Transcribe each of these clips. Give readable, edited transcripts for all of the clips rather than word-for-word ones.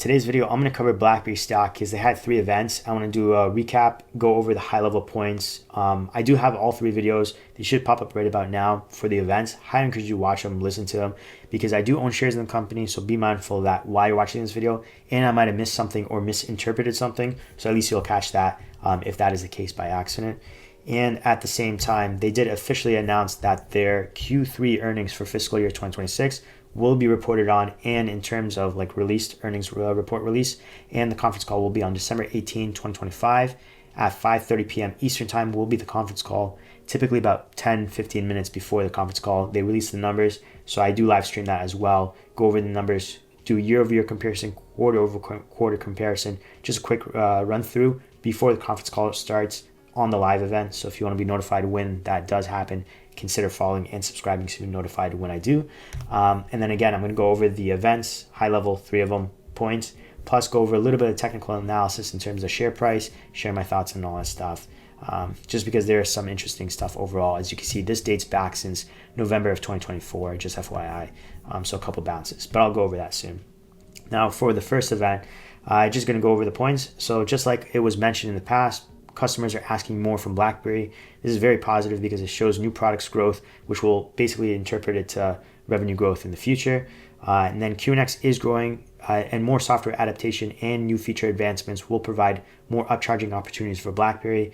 today's video, I'm going to cover BlackBerry stock because they had 3 events. I want to do a recap, go over the high-level points. I do have all 3 videos. They should pop up right about now for the events. Highly encourage you to watch them, listen to them, because I do own shares in the company, so be mindful of that while you're watching this video. And I might have missed something or misinterpreted something, so at least you'll catch that if that is the case by accident. And at the same time, they did officially announce that their Q3 earnings for fiscal year 2026 will be reported on, and in terms of like released earnings report release, and the conference call will be on December 18, 2025 at 5:30 p.m. Eastern time will be the conference call. Typically about 10-15 minutes before the conference call, they release the numbers. So I do live stream that as well, go over the numbers, do year-over-year comparison, quarter-over-quarter comparison, just a quick run through before the conference call starts on the live event. So if you want to be notified when that does happen, consider following and subscribing to be notified when I do. And then again, I'm going to go over the events, high level, 3 of them, points, plus go over a little bit of technical analysis in terms of share price, share my thoughts and all that stuff. Just because there is some interesting stuff overall. As you can see, this dates back since November of 2024, just FYI. So a couple bounces, but I'll go over that soon. Now for the first event, I'm just going to go over the points. So just like it was mentioned in the past, customers are asking more from BlackBerry. This is very positive because it shows new products growth, which will basically interpret it to revenue growth in the future. And then QNX is growing, and more software adaptation and new feature advancements will provide more upcharging opportunities for BlackBerry.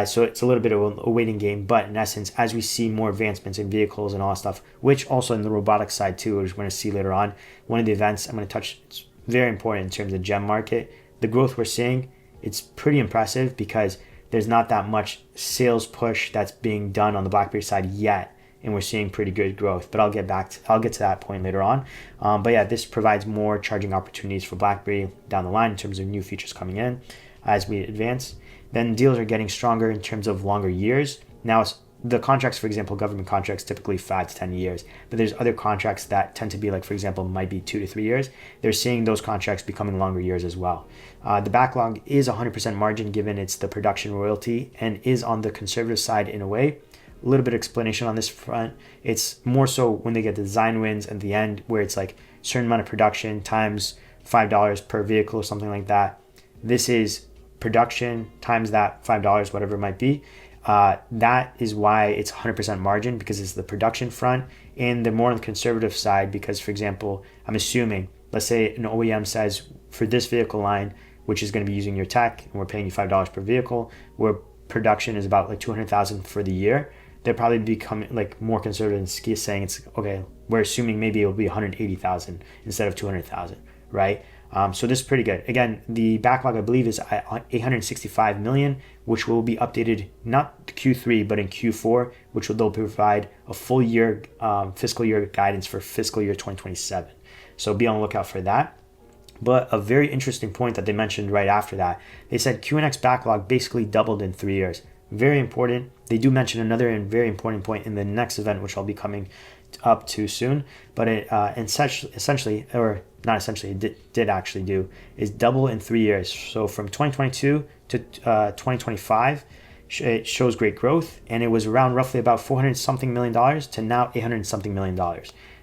So it's a little bit of a waiting game, but in essence, as we see more advancements in vehicles and all that stuff, which also in the robotics side too, which we're going to see later on, one of the events I'm going to touch, it's very important in terms of GEM market. The growth we're seeing, it's pretty impressive because there's not that much sales push that's being done on the BlackBerry side yet, and we're seeing pretty good growth. But I'll get to that point later on. But yeah, this provides more charging opportunities for BlackBerry down the line in terms of new features coming in as we advance. Then deals are getting stronger in terms of longer years. Now the contracts, for example, government contracts, typically 5 to 10 years, but there's other contracts that tend to be like, for example, might be 2 to 3 years. They're seeing those contracts becoming longer years as well. The backlog is 100% margin given it's the production royalty and is on the conservative side in a way. A little bit of explanation on this front. It's more so when they get the design wins at the end where it's like certain amount of production times $5 per vehicle or something like that. This is production times that $5, whatever it might be. That is why it's 100% margin, because it's the production front, and they're more on the conservative side because, for example, I'm assuming, let's say an OEM says for this vehicle line, which is going to be using your tech, and we're paying you $5 per vehicle, where production is about like 200,000 for the year, they'll probably become like more conservative and saying it's okay, we're assuming maybe it'll be 180,000 instead of 200,000, right? So this is pretty good. Again, the backlog I believe is 865 million, which will be updated not Q3 but in Q4, which will they'll provide a full year fiscal year guidance for fiscal year 2027. So be on the lookout for that. But a very interesting point that they mentioned right after that, they said QNX backlog basically doubled in 3 years. Very important. They do mention another and very important point in the next event, which I'll be coming up to soon. But it essentially, or not essentially, it did actually do, is double in 3 years. So from 2022 to 2025, it shows great growth, and it was around roughly about $400-something million to now $800-something million.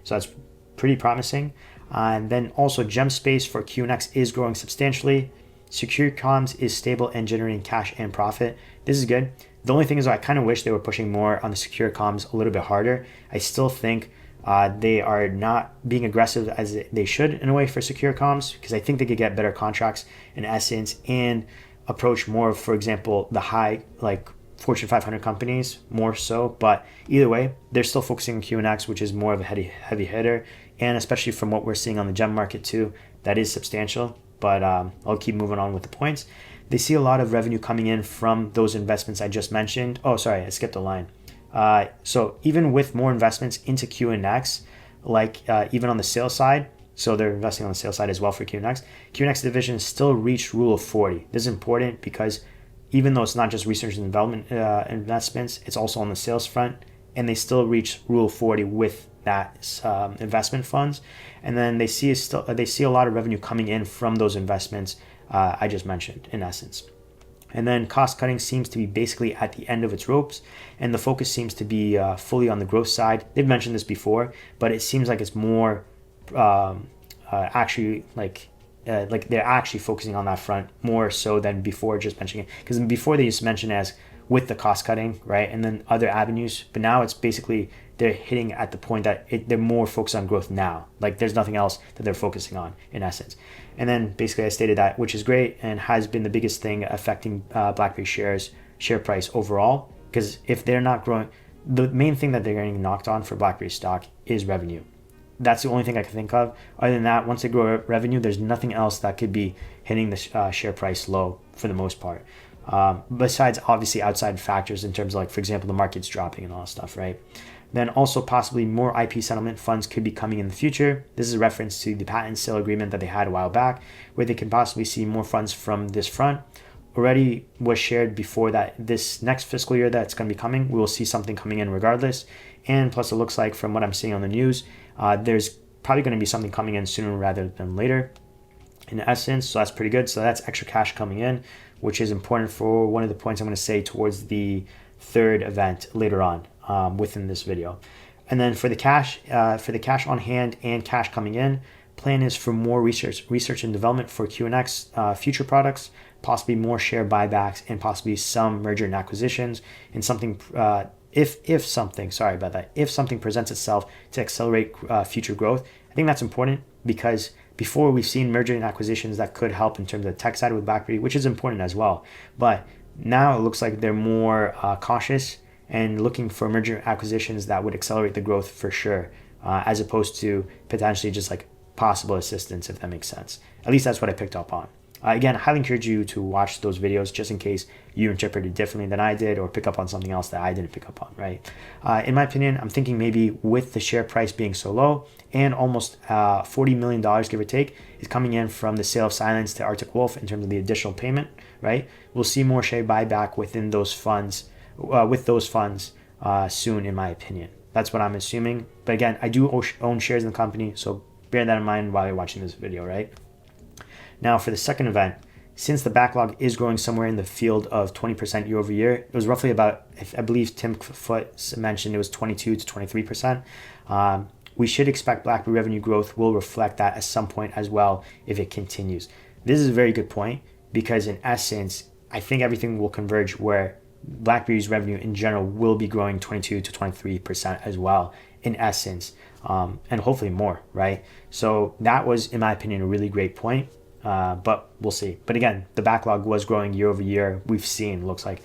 So that's pretty promising. And then also GEM space for QNX is growing substantially. Secure comms is stable and generating cash and profit. This is good. The only thing is I kind of wish they were pushing more on the secure comms a little bit harder. I still think they are not being aggressive as they should in a way for secure comms, because I think they could get better contracts in essence and approach more, for example, the high like Fortune 500 companies more so. But either way, they're still focusing on QNX, which is more of a heavy hitter, and especially from what we're seeing on the GEM market too, that is substantial. But I'll keep moving on with the points. They see a lot of revenue coming in from those investments I just mentioned. Oh, sorry, I skipped a line. So even with more investments into QNX, like even on the sales side, so they're investing on the sales side as well for QNX. QNX division still reached rule of 40. This is important because even though it's not just research and development investments, it's also on the sales front, and they still reach rule of 40 with that investment funds. And then they see a lot of revenue coming in from those investments I just mentioned in essence. And then cost cutting seems to be basically at the end of its ropes, and the focus seems to be fully on the growth side. They've mentioned this before, but it seems like it's more actually like like they're actually focusing on that front more so than before just mentioning it. Because before they used to mention it as with the cost cutting, right? And then other avenues. But now it's basically they're hitting at the point that they're more focused on growth now. Like there's nothing else that they're focusing on in essence. And then basically I stated that, which is great and has been the biggest thing affecting BlackBerry share price overall. Because if they're not growing, the main thing that they're getting knocked on for BlackBerry stock is revenue. That's the only thing I can think of. Other than that, once they grow revenue, there's nothing else that could be hitting the share price low for the most part. Besides obviously outside factors in terms of, like, for example, the market's dropping and all that stuff, right? Then also possibly more IP settlement funds could be coming in the future. This is a reference to the patent sale agreement that they had a while back, where they can possibly see more funds from this front. Already was shared before that this next fiscal year that's going to be coming, we will see something coming in regardless. And plus it looks like from what I'm seeing on the news, there's probably going to be something coming in sooner rather than later in essence. So that's pretty good. So that's extra cash coming in, which is important for one of the points I'm going to say towards the third event later on within this video. And then for the cash on hand and cash coming in, plan is for more research and development for QNX future products, possibly more share buybacks, and possibly some merger and acquisitions, and something if something presents itself to accelerate future growth. I think that's important because before we've seen merger and acquisitions that could help in terms of the tech side with BlackBerry, which is important as well. But now it looks like they're more cautious and looking for merger acquisitions that would accelerate the growth for sure, as opposed to potentially just like possible assistance, if that makes sense. At least that's what I picked up on. Again, I highly encourage you to watch those videos just in case you interpret it differently than I did or pick up on something else that I didn't pick up on, right? In my opinion, I'm thinking maybe with the share price being so low and almost $40 million, give or take, is coming in from the sale of Silence to Arctic Wolf in terms of the additional payment, right? We'll see more share buyback within those funds, soon, in my opinion. That's what I'm assuming. But again, I do own shares in the company, so bear that in mind while you're watching this video, right? Now for the second event, since the backlog is growing somewhere in the field of 20% year over year, it was roughly about, I believe TIMT mentioned it was 22 to 23%. We should expect BlackBerry revenue growth will reflect that at some point as well if it continues. This is a very good point because in essence, I think everything will converge where BlackBerry's revenue in general will be growing 22 to 23% as well in essence, and hopefully more, right? So that was, in my opinion, a really great point. But we'll see. But again, the backlog was growing year over year. We've seen, looks like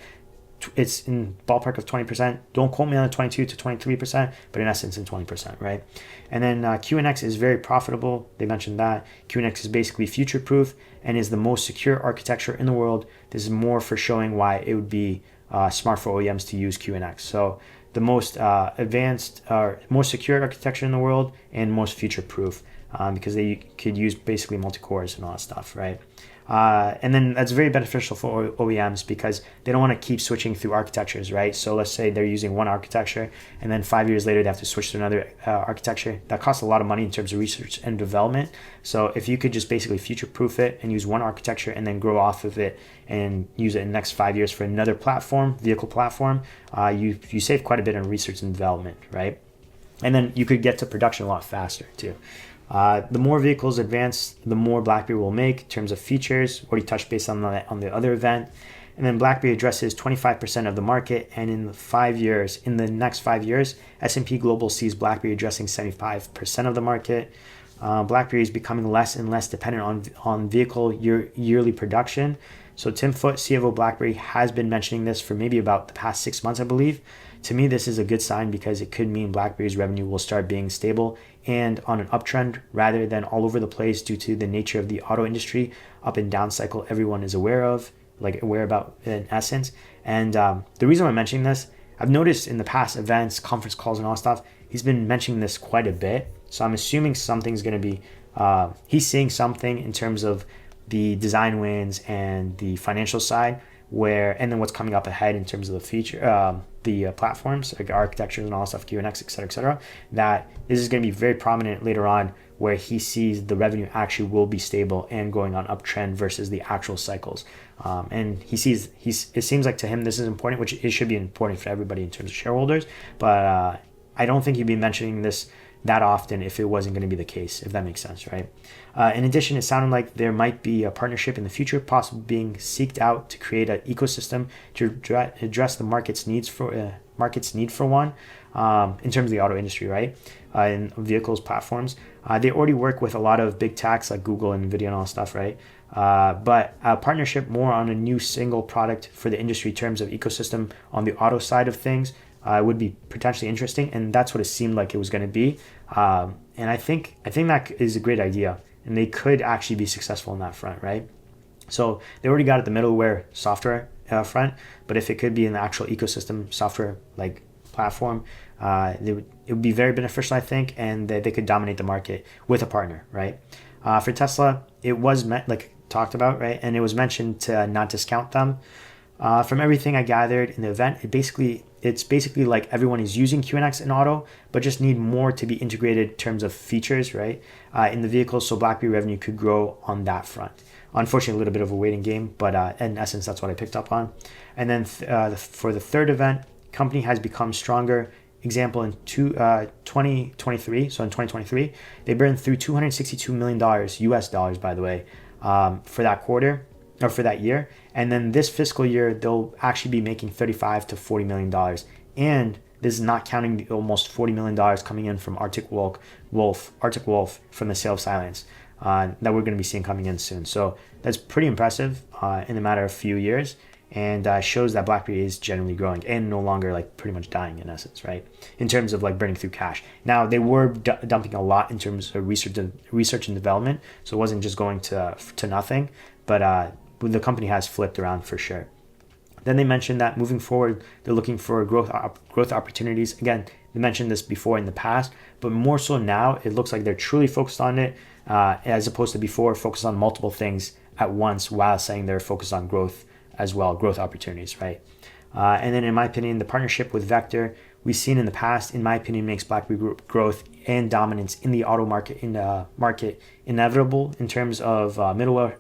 it's in ballpark of 20%. Don't quote me on the 22 to 23%, but in essence in 20%, right? And then QNX is very profitable. They mentioned that. QNX is basically future-proof and is the most secure architecture in the world. This is more for showing why it would be smart for OEMs to use QNX. So the most advanced, most secure architecture in the world and most future-proof. Because they could use basically multi-cores and all that stuff, right? And then that's very beneficial for OEMs because they don't want to keep switching through architectures, right? So let's say they're using one architecture and then 5 years later they have to switch to another architecture. That costs a lot of money in terms of research and development. So if you could just basically future-proof it and use one architecture and then grow off of it and use it in the next 5 years for another platform, vehicle platform, you save quite a bit on research and development, right? And then you could get to production a lot faster too. The more vehicles advance, the more BlackBerry will make in terms of features. Already touched base on the other event. And then BlackBerry addresses 25% of the market. And in the next 5 years, S&P Global sees BlackBerry addressing 75% of the market. BlackBerry is becoming less and less dependent on vehicle yearly production. So Tim Foote, CFO of BlackBerry, has been mentioning this for maybe about the past 6 months, I believe. To me, this is a good sign because it could mean BlackBerry's revenue will start being stable and on an uptrend rather than all over the place due to the nature of the auto industry, up and down cycle everyone is aware about in essence. And the reason I'm mentioning this, I've noticed in the past events, conference calls and all stuff, he's been mentioning this quite a bit. So I'm assuming something's going to be, he's seeing something in terms of the design wins and the financial side and then what's coming up ahead in terms of the feature, the platforms, like architectures and all that stuff, QNX, et cetera, that this is going to be very prominent later on where he sees the revenue actually will be stable and going on uptrend versus the actual cycles. And it seems like to him this is important, which it should be important for everybody in terms of shareholders, but I don't think he'd be mentioning this that often if it wasn't going to be the case, if that makes sense, right? In addition, it sounded like there might be a partnership in the future, possibly being seeked out to create an ecosystem to address the market's need for one, in terms of the auto industry, right? In vehicles platforms, they already work with a lot of big techs like Google and Nvidia and all that stuff, right? But a partnership more on a new single product for the industry in terms of ecosystem on the auto side of things would be potentially interesting, and that's what it seemed like it was going to be. And I think that is a great idea, and they could actually be successful in that front, right? So they already got at the middleware software front, but if it could be in the actual ecosystem software like platform, it would be very beneficial, I think, and they could dominate the market with a partner, right? For Tesla, it was talked about, right? And it was mentioned to not discount them. From everything I gathered in the event, it's basically like everyone is using QNX in auto, but just need more to be integrated in terms of features, right? In the vehicles, so BlackBerry revenue could grow on that front. Unfortunately, a little bit of a waiting game, but in essence, that's what I picked up on. And then for the third event, company has become stronger. Example, in 2023, so in 2023, they burned through $262 million US dollars, by the way, for that quarter or for that year. And then this fiscal year, they'll actually be making $35 to $40 million. And this is not counting the almost $40 million coming in from Arctic Wolf from the sale of Silence that we're going to be seeing coming in soon. So that's pretty impressive in a matter of a few years, and shows that BlackBerry is generally growing and no longer like pretty much dying in essence, right? In terms of like burning through cash. Now they were dumping a lot in terms of research and development, so it wasn't just going to nothing, but the company has flipped around for sure. Then they mentioned that moving forward, they're looking for growth opportunities. Again, they mentioned this before in the past, but more so now, it looks like they're truly focused on it, as opposed to before, focused on multiple things at once while saying they're focused on growth as well, growth opportunities, right? And then in my opinion, the partnership with Vector, we've seen in the past, in my opinion, makes BlackBerry growth and dominance in the auto market inevitable in terms of middleware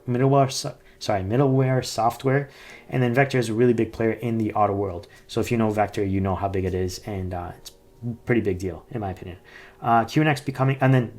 software. And then Vector is a really big player in the auto world. So if you know Vector, you know how big it is, and it's a pretty big deal in my opinion. QNX becoming, and then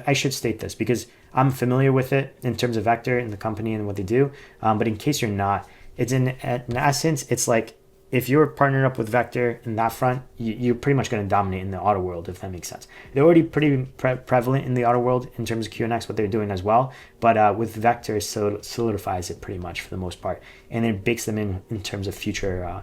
I should state this because I'm familiar with it in terms of Vector and the company and what they do. But in case you're not, it's in essence, it's like if you're partnered up with Vector in that front, you're pretty much going to dominate in the auto world, if that makes sense. They're already pretty prevalent in the auto world in terms of QNX, what they're doing as well. But with Vector, solidifies it pretty much for the most part. And it bakes them in terms of future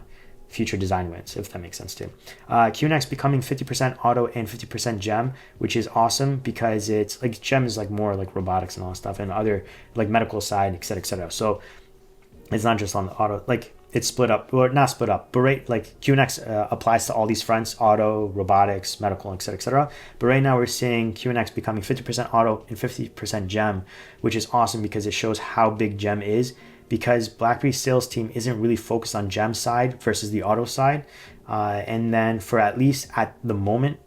design wins, if that makes sense too. QNX becoming 50% auto and 50% gem, which is awesome because it's like gem is like more like robotics and all that stuff and other like medical side, et cetera, et cetera. So it's not just on the auto, like it's split up, or not split up, but right, like QNX applies to all these fronts, auto, robotics, medical, et cetera, et cetera. But right now we're seeing QNX becoming 50% auto and 50% gem, which is awesome because it shows how big gem is, because BlackBerry's sales team isn't really focused on gem side versus the auto side. And then for at least at the moment,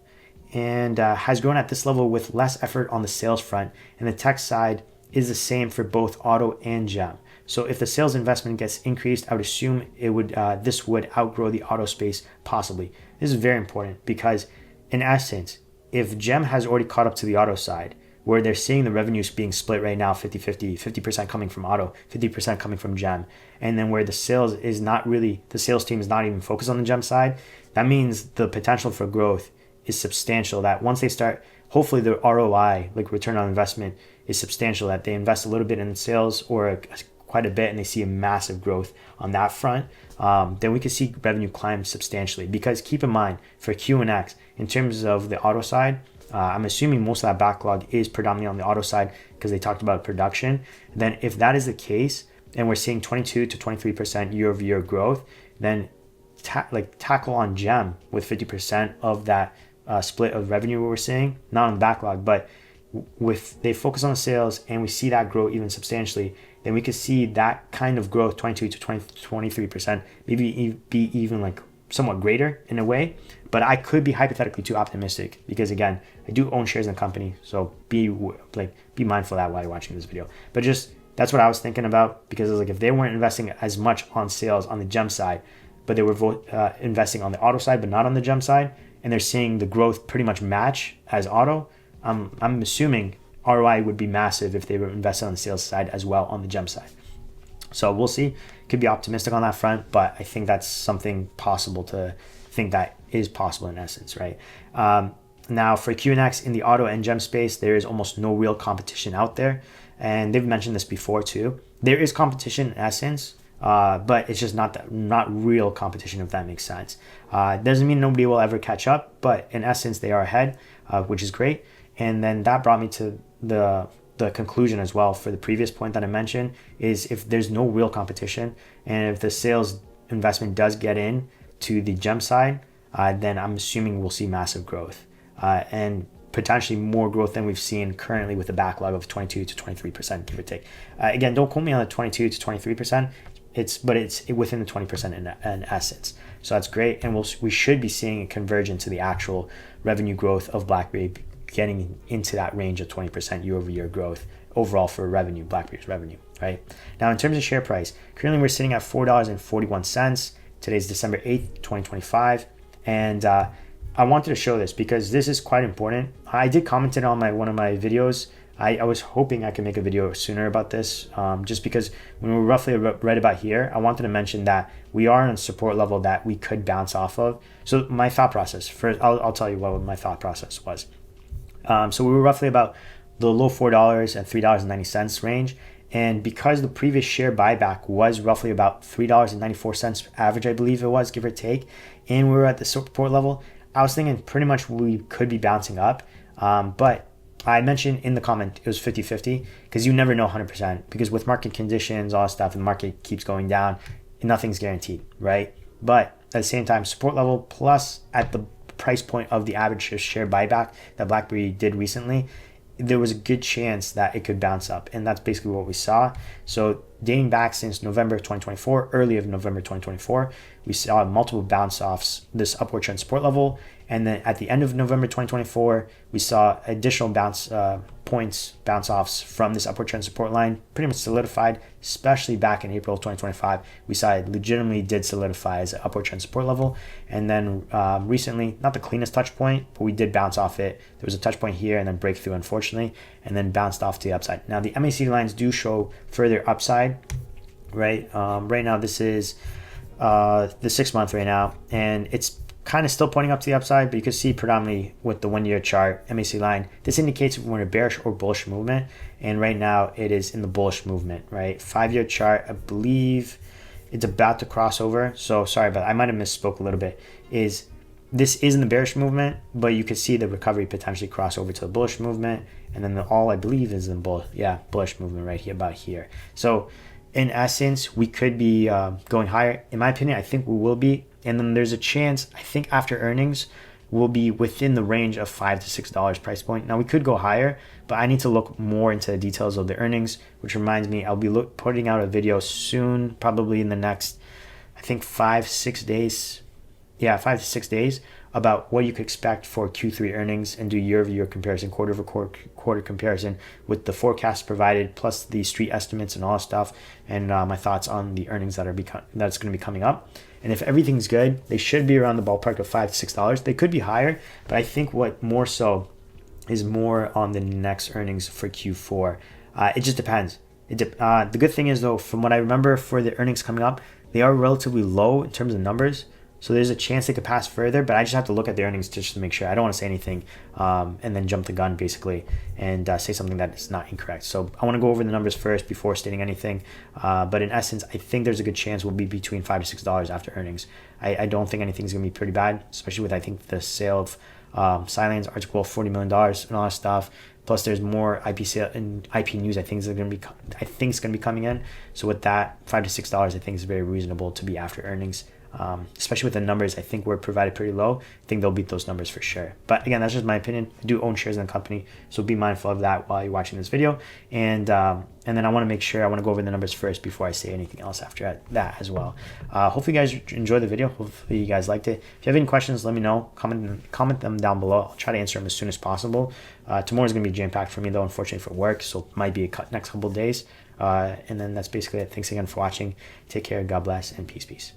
and has grown at this level with less effort on the sales front. And the tech side is the same for both auto and gem. So if the sales investment gets increased, I would assume this would outgrow the auto space possibly. This is very important because in essence, if gem has already caught up to the auto side, where they're seeing the revenues being split right now, 50-50, 50% coming from auto, 50% coming from gem, and then where the sales team is not even focused on the gem side, that means the potential for growth is substantial, that once they start, hopefully the ROI, like return on investment, is substantial, that they invest a little bit in sales or quite a bit and they see a massive growth on that front, then we could see revenue climb substantially. Because keep in mind, for QNX, in terms of the auto side, I'm assuming most of that backlog is predominantly on the auto side because they talked about production. Then if that is the case, and we're seeing 22 to 23% year-over-year growth, then tackle on gem with 50% of that split of revenue we're seeing, not on the backlog, but with they focus on the sales and we see that grow even substantially, then we could see that kind of growth, 22 to 23%, maybe be even like somewhat greater in a way. But I could be hypothetically too optimistic because again, I do own shares in the company, so be mindful of that while you're watching this video. But just that's what I was thinking about, because it was like if they weren't investing as much on sales on the gem side, but they were investing on the auto side but not on the gem side, and they're seeing the growth pretty much match as auto, I'm assuming ROI would be massive if they were invested on the sales side as well on the gem side. So we'll see. Could be optimistic on that front, but I think that's something possible to think that is possible in essence, right? Now for QNX in the auto and gem space, there is almost no real competition out there. And they've mentioned this before too. There is competition in essence, but it's just not real competition, if that makes sense. Doesn't mean nobody will ever catch up, but in essence, they are ahead, which is great. And then that brought me to the conclusion as well for the previous point that I mentioned is if there's no real competition and if the sales investment does get in to the gem side, then I'm assuming we'll see massive growth and potentially more growth than we've seen currently with a backlog of 22 to 23%, give or take. Again, don't quote me on the 22 to 23%. It's within the 20% in essence. So that's great. And we should be seeing a convergence to the actual revenue growth of BlackBerry getting into that range of 20% year-over-year growth overall for revenue, BlackBerry's revenue, right? Now, in terms of share price, currently we're sitting at $4.41. Today's December 8th, 2025. And I wanted to show this because this is quite important. I did comment it on one of my videos. I was hoping I could make a video sooner about this, just because when we're roughly right about here, I wanted to mention that we are on a support level that we could bounce off of. So my thought process, first, I'll tell you what my thought process was. So we were roughly about the low $4 and $3.90 range. And because the previous share buyback was roughly about $3.94 average, I believe it was, give or take, and we were at the support level, I was thinking pretty much we could be bouncing up. But I mentioned in the comment it was 50-50 because you never know 100% because with market conditions, all that stuff, and the market keeps going down, nothing's guaranteed, right? But at the same time, support level plus at the price point of the average share buyback that BlackBerry did recently, there was a good chance that it could bounce up. And that's basically what we saw. So dating back since November 2024, early of November 2024, we saw multiple bounce offs, this upward trend support level. And then at the end of November 2024, we saw additional bounce offs from this upward trend support line, pretty much solidified, especially back in April of 2025. We saw it legitimately did solidify as an upward trend support level. And then recently, not the cleanest touch point, but we did bounce off it. There was a touch point here and then breakthrough, unfortunately, and then bounced off to the upside. Now, the MACD lines do show further upside, right? Right now, this is the 6 month right now, and it's kind of still pointing up to the upside, but you can see predominantly with the 1 year chart, MACD line, this indicates if we're in a bearish or bullish movement. And right now it is in the bullish movement, right? 5 year chart, I believe it's about to cross over. So sorry, but I might have misspoke a little bit. This is in the bearish movement, but you can see the recovery potentially cross over to the bullish movement. And then all I believe is in bullish movement right here, about here. So in essence, we could be going higher. In my opinion, I think we will be. And then there's a chance, I think after earnings, we'll be within the range of $5 to $6 price point. Now we could go higher, but I need to look more into the details of the earnings, which reminds me, I'll be putting out a video soon, probably in the next, I think 5-6 days. Yeah, 5 to 6 days about what you could expect for Q3 earnings and do year-over-year comparison, quarter-over-quarter comparison with the forecast provided, plus the street estimates and all that stuff, and my thoughts on the earnings that's going to be coming up. And if everything's good, they should be around the ballpark of $5 to $6. They could be higher, but I think what more so is more on the next earnings for Q4. It just depends. The good thing is, though, from what I remember for the earnings coming up, they are relatively low in terms of numbers. So there's a chance they could pass further, but I just have to look at the earnings just to make sure. I don't want to say anything and then jump the gun, basically, and say something that is not incorrect. So I want to go over the numbers first before stating anything. But in essence, I think there's a good chance we'll be between $5 to $6 after earnings. I don't think anything's going to be pretty bad, especially with, I think, the sale of Cylance article, $40 million and all that stuff. Plus, there's more IP sale and IP news. I think it's going to be coming in. So with that, $5 to $6, I think is very reasonable to be after earnings. Especially with the numbers I think were provided pretty low. I think they'll beat those numbers for sure. But again, that's just my opinion. I do own shares in the company, so be mindful of that while you're watching this video. And then I want to go over the numbers first before I say anything else after that as well. Hopefully you guys enjoyed the video. Hopefully you guys liked it. If you have any questions, let me know. Comment them down below. I'll try to answer them as soon as possible. Tomorrow's going to be jam-packed for me, though, unfortunately, for work, so it might be a next couple of days. And then that's basically it. Thanks again for watching. Take care. God bless, and peace.